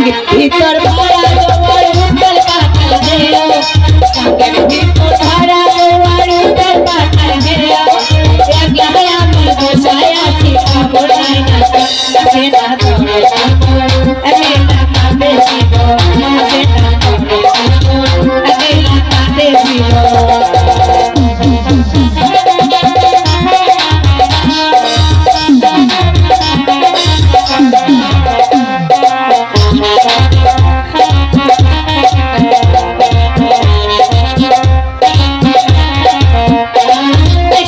ভিতর ভরা জোয়ার উত্তর পাতাল ঢেউ সঙ্গের ভিতর ভরা জোয়ার উত্তর পাতাল ঢেউ একলা আমি বসায় আছি খবর নাই না সে না ধরে একলা কাঁদে জীব সে না ধরে একলা কাঁদে জীব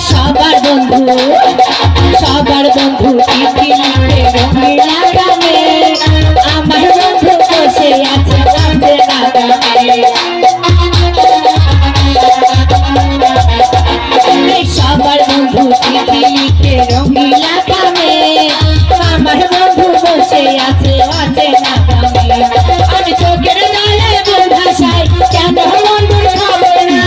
সবার বন্ধু চিঠি লিখে রঙিলা গ্রামে আমার বন্ধু বসে আছে অচেনা গ্রামে সবার বন্ধু চিঠি লিখে রঙিলা গ্রামে আমার বন্ধু বসে আছে অচেনা গ্রামে আমি চোখের জলে ভাষায় কেন বন্ধুর খবর না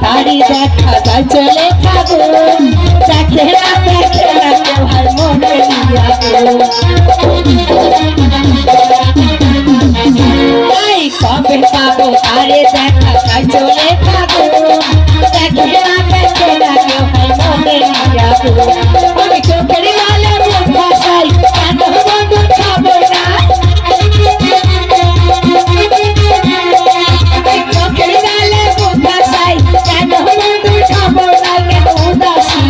তারি দেখা যায় চলে থাকো দেখে না তোমার মনে তাই কবে পাবো তারে দেখা যায় চলে থাকো দেখে না তোমার মনে আমি চোখের গালে ভাষাই কেন বন্ধু খাবো না চোখের গালে ভাষাই কেন বন্ধু খাবো না কেন উদাসী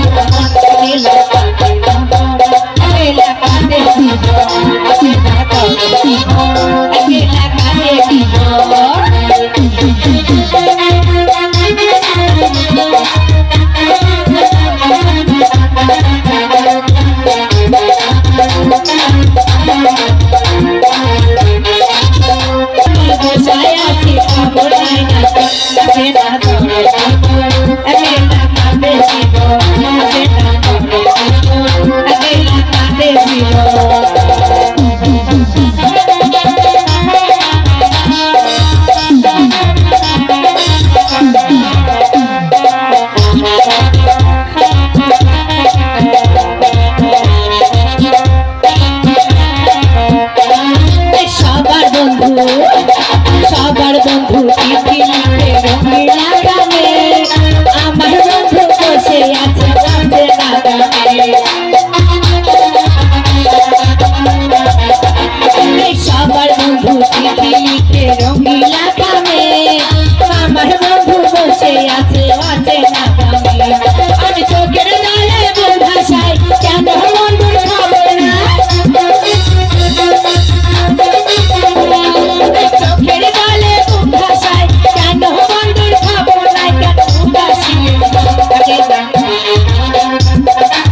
সবার বন্ধু চিঠি লিখে রঙিলা গ্রামে আমার বন্ধু বসে আছে অচেনা গ্রামে সবার বন্ধু চিঠি লিখে রঙিলা